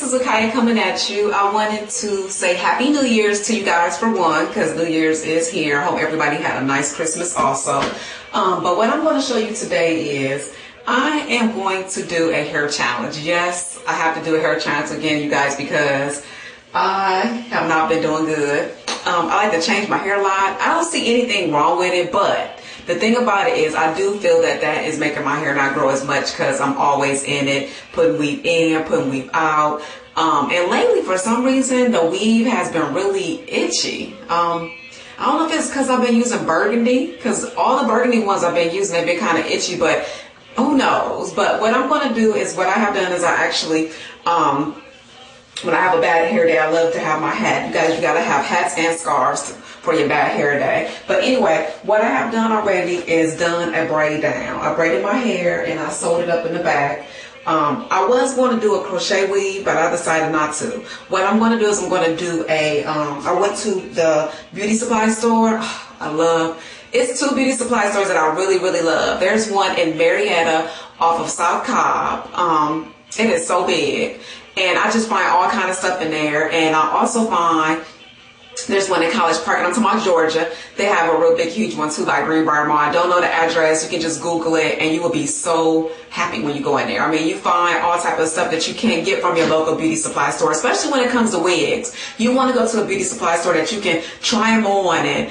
this is Akaya coming at you. I wanted to say Happy New Year's to you guys for one, because New Year's is here. I hope everybody had a nice Christmas also. But what I'm going to show you today is I am going to do a hair challenge. Yes, I have to do a hair challenge again, you guys, because I have not been doing good. I like to change my hair a lot. I don't see anything wrong with it, but the thing about it is I do feel that that is making my hair not grow as much because I'm always in it, putting weave in, putting weave out. And lately, for some reason, the weave has been really itchy. I don't know if it's because I've been using burgundy, because all the burgundy ones I've been using have been kind of itchy, but who knows? But what I'm going to do is, what I have done is I actually, when I have a bad hair day, I love to have my hat. You guys, you got to have hats and scarves for your bad hair day. But anyway, what I have done already is done a braid down. I braided my hair and I sewed it up in the back. I was going to do a crochet weave, but I decided not to. What I'm going to do is I'm going to do a, I went to the beauty supply store. It's two beauty supply stores that I really, really love. There's one in Marietta off of South Cobb. It is so big. And I just find all kind of stuff in there. And I also find there's one in College Park, and I'm talking about Georgia. They have a real big, huge one too by Greenbrier Mall. I don't know the address. You can just Google it, and you will be so happy when you go in there. I mean, you find all type of stuff that you can't get from your local beauty supply store, especially when it comes to wigs. You want to go to a beauty supply store that you can try them on, and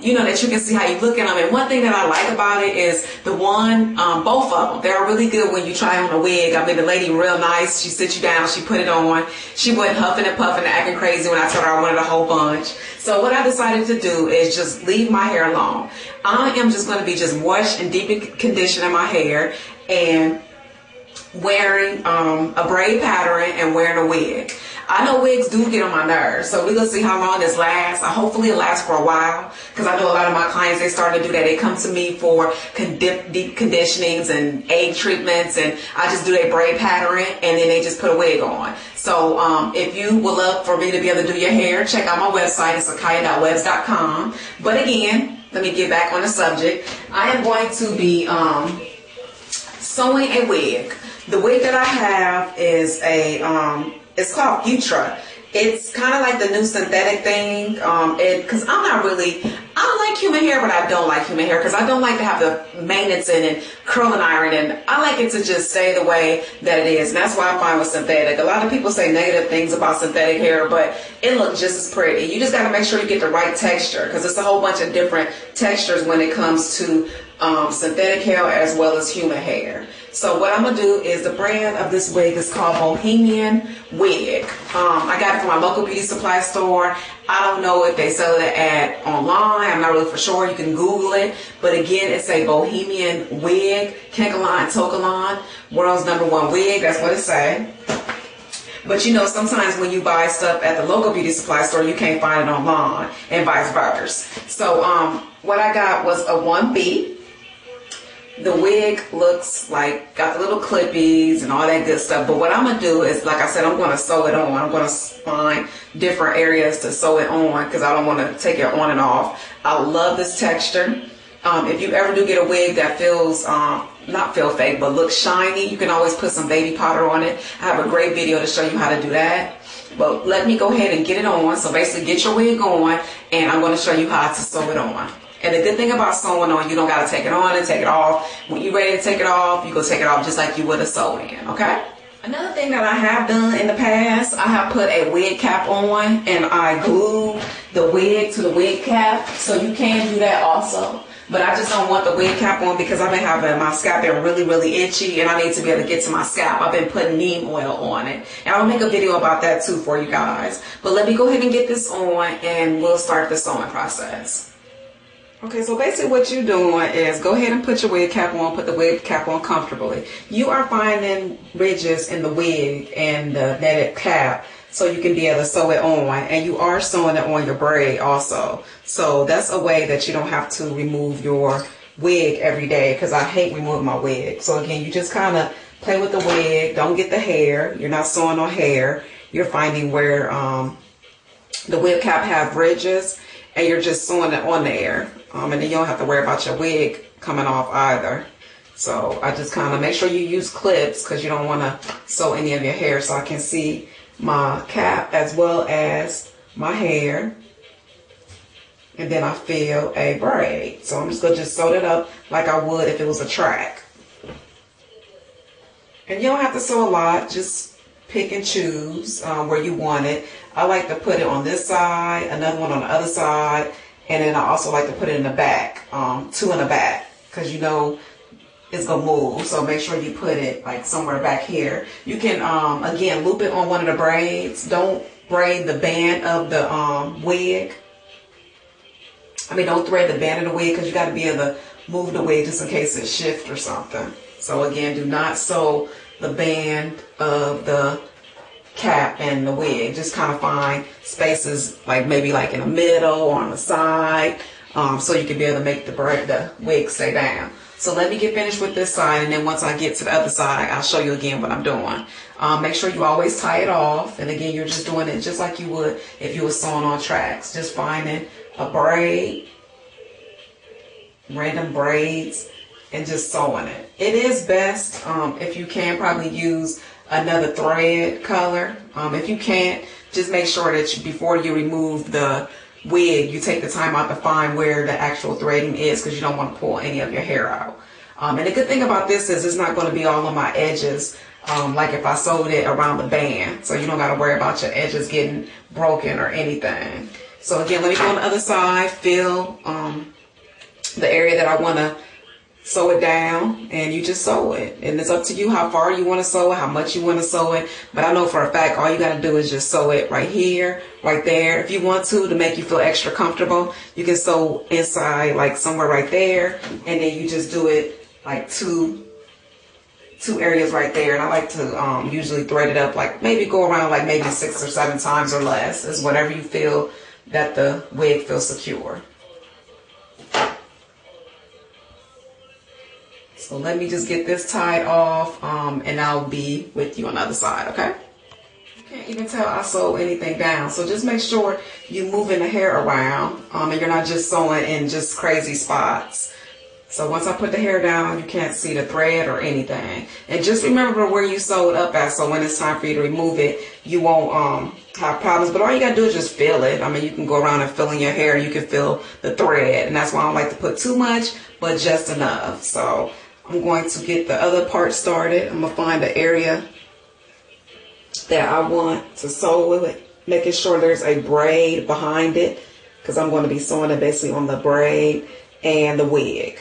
you know, that you can see how you look in them. And one thing that I like about it is the one, both of them, they're really good when you try on a wig. I mean, the lady real nice. She sit you down, she put it on. She wasn't huffing and puffing and acting crazy when I told her I wanted a whole bunch. So what I decided to do is just leave my hair alone. I am just going to be just wash and deep conditioning my hair and wearing a braid pattern and wearing a wig. I know wigs do get on my nerves, so we're going to see how long this lasts. Hopefully it lasts for a while, because I know a lot of my clients, they start to do that. They come to me for deep conditionings and egg treatments, and I just do a braid pattern and then they just put a wig on. So if you would love for me to be able to do your hair, check out my website. It's AKIYIAKELLY.webs.com. But again, let me get back on the subject. I am going to be sewing a wig. The wig that I have is a it's called Futra. It's kind of like the new synthetic thing. Because I don't like human hair, but I don't like human hair because I don't like to have the maintenance and curling iron, and I like it to just stay the way that it is. And that's why I find with synthetic. A lot of people say negative things about synthetic hair, but it looks just as pretty. You just got to make sure you get the right texture, because it's a whole bunch of different textures when it comes to synthetic hair as well as human hair. So what I'm going to do is, the brand of this wig is called Bohemian Wig. I got it from my local beauty supply store. I don't know if they sell it online. I'm not really for sure. You can Google it. But again, it's a Bohemian Wig, Kenkalon, Tokalon, world's #1 wig. That's what it say. But you know, sometimes when you buy stuff at the local beauty supply store, you can't find it online, and vice versa. So what I got was a 1B. The wig looks like, got the little clippies and all that good stuff. But what I'm going to do is, like I said, I'm going to sew it on. I'm going to find different areas to sew it on, because I don't want to take it on and off. I love this texture. If you ever do get a wig that feels, not feel fake, but looks shiny, you can always put some baby powder on it. I have a great video to show you how to do that. But let me go ahead and get it on. So basically, get your wig on, and I'm going to show you how to sew it on. And the good thing about sewing on, you don't got to take it on and take it off. When you're ready to take it off, you go take it off just like you would have sewed in, okay? Another thing that I have done in the past, I have put a wig cap on and I glue the wig to the wig cap. So you can do that also. But I just don't want the wig cap on because I've been having my scalp been really, really itchy, and I need to be able to get to my scalp. I've been putting neem oil on it. And I'll make a video about that too for you guys. But let me go ahead and get this on and we'll start the sewing process. Okay, so basically what you're doing is go ahead and put your wig cap on, put the wig cap on comfortably. You are finding ridges in the wig and the netted cap so you can be able to sew it on, and you are sewing it on your braid also. So that's a way that you don't have to remove your wig every day, because I hate removing my wig. So again, you just kind of play with the wig, don't get the hair, you're not sewing on hair, you're finding where the wig cap have ridges, and you're just sewing it on there. And then you don't have to worry about your wig coming off either. So I just kind of make sure you use clips because you don't want to sew any of your hair, so I can see my cap as well as my hair. And then I fill a braid. So I'm just going to just sew it up like I would if it was a track. And you don't have to sew a lot. Just pick and choose where you want it. I like to put it on this side, another one on the other side. And then I also like to put it in the back, 2 in the back. Because you know it's going to move. So make sure you put it like somewhere back here. You can, again, loop it on one of the braids. Don't braid the band of the wig. Don't thread the band of the wig because you got to be able to move the wig just in case it shifts or something. So again, do not sew the band of the cap and the wig. Just kind of find spaces like maybe like in the middle or on the side, so you can be able to make the wig stay down. So let me get finished with this side, and then once I get to the other side, I'll show you again what I'm doing. Make sure you always tie it off, and again, you're just doing it just like you would if you were sewing on tracks. Just finding a braid, random braids, and just sewing it. It is best if you can probably use another thread color. If you can't, just make sure that before you remove the wig, you take the time out to find where the actual threading is because you don't want to pull any of your hair out. And the good thing about this is it's not going to be all on my edges like if I sewed it around the band. So you don't got to worry about your edges getting broken or anything. So again, let me go on the other side, fill the area that I want to sew it down, and you just sew it. And it's up to you how far you want to sew it, how much you want to sew it. But I know for a fact all you got to do is just sew it right here, right there. If you want to make you feel extra comfortable, you can sew inside like somewhere right there, and then you just do it like two areas right there. And I like to usually thread it up, like maybe go around like maybe 6 or 7 times or less. Is whatever you feel that the wig feels secure. So let me just get this tied off, and I'll be with you on the other side, okay? You can't even tell I sew anything down. So just make sure you're moving the hair around, and you're not just sewing in just crazy spots. So once I put the hair down, you can't see the thread or anything. And just remember where you sewed up at, so when it's time for you to remove it, you won't have problems. But all you gotta do is just feel it. You can go around and fill in your hair, and you can feel the thread. And that's why I don't like to put too much, but just enough. So I'm going to get the other part started. I'm gonna find the area that I want to sew with it, making sure there's a braid behind it, because I'm going to be sewing it basically on the braid and the wig.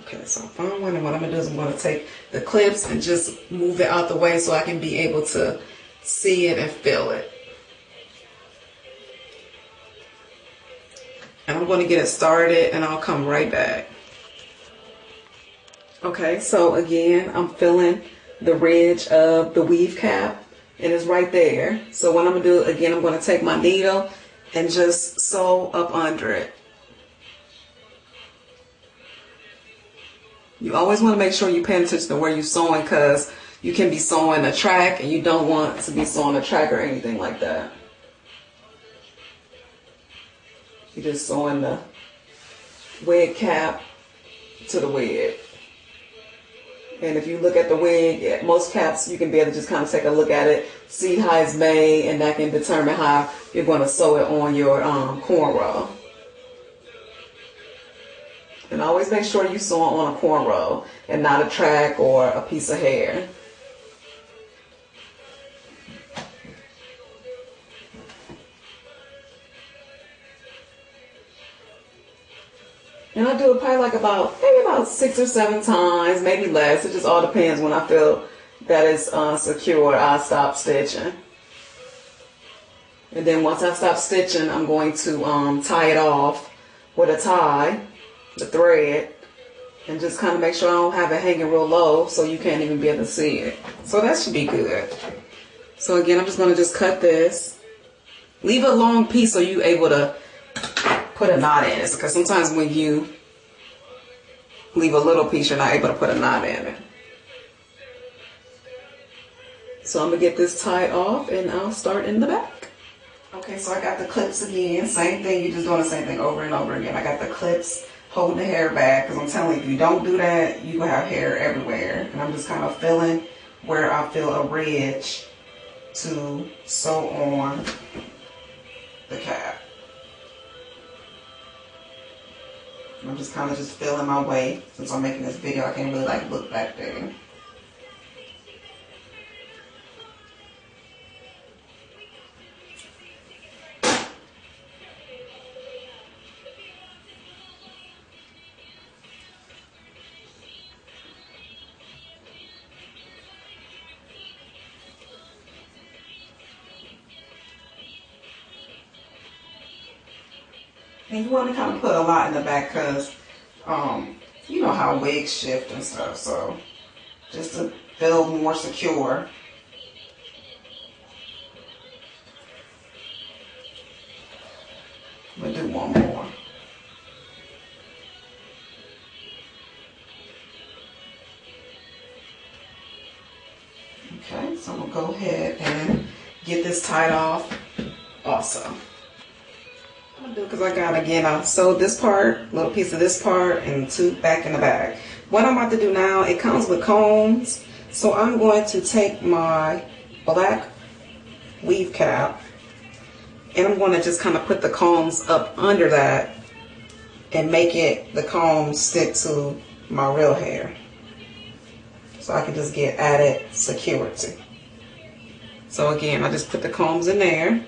Okay, so I found one, and what I'm gonna do is I'm gonna take the clips and just move it out the way so I can be able to see it and feel it. And I'm going to get it started, and I'll come right back. Okay, so again, I'm filling the ridge of the weave cap, and it's right there. So what I'm going to do, again, I'm going to take my needle and just sew up under it. You always want to make sure you pay attention to where you're sewing, because you can be sewing a track, and you don't want to be sewing a track or anything like that. You're just sewing the wig cap to the wig. And if you look at the wig, most caps, you can be able to just kind of take a look at it, see how it's made, and that can determine how you're going to sew it on your cornrow. And always make sure you sew on a cornrow and not a track or a piece of hair. And I do it probably like maybe about 6 or 7 times, maybe less. It just all depends. When I feel that it's secure, I stop stitching. And then once I stop stitching, I'm going to tie it off with a tie, the thread, and just kind of make sure I don't have it hanging real low so you can't even be able to see it. So that should be good. So again, I'm just going to just cut this. Leave a long piece so you're able to put a knot in it, because sometimes when you leave a little piece, you're not able to put a knot in it. So I'm going to get this tied off, and I'll start in the back. Okay, so I got the clips again. Same thing, you're just doing the same thing over and over again. I got the clips holding the hair back, because I'm telling you, if you don't do that, you will have hair everywhere. And I'm just kind of feeling where I feel a ridge to sew on the cap. I'm just kind of just feeling my way. Since I'm making this video, I can't really like look back there. And you want to kind of put a lot in the back because, you know how wigs shift and stuff. So just to feel more secure. I'm going to do one more. Okay, so I'm going to go ahead and get this tied off also. Because I got, again, I sewed this part, little piece of this part, and two back in the back. What I'm about to do now, it comes with combs, so I'm going to take my black weave cap and I'm going to just kind of put the combs up under that and make it, the combs stick to my real hair, so I can just get added security. So again, I just put the combs in there.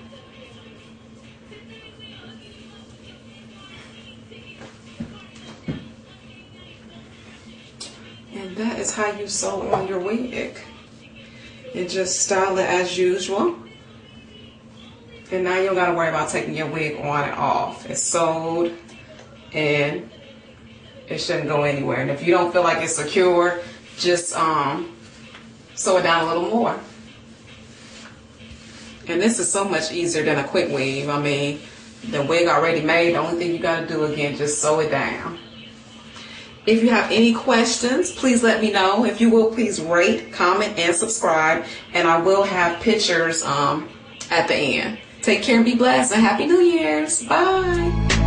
And that is how you sew on your wig. And just style it as usual. And now you don't gotta worry about taking your wig on and off. It's sewed and it shouldn't go anywhere. And if you don't feel like it's secure, just sew it down a little more. And this is so much easier than a quick weave. I mean, the wig already made, the only thing you gotta do again, just sew it down. If you have any questions, please let me know. If you will, please rate, comment, and subscribe. And I will have pictures at the end. Take care and be blessed, and Happy New Year's. Bye.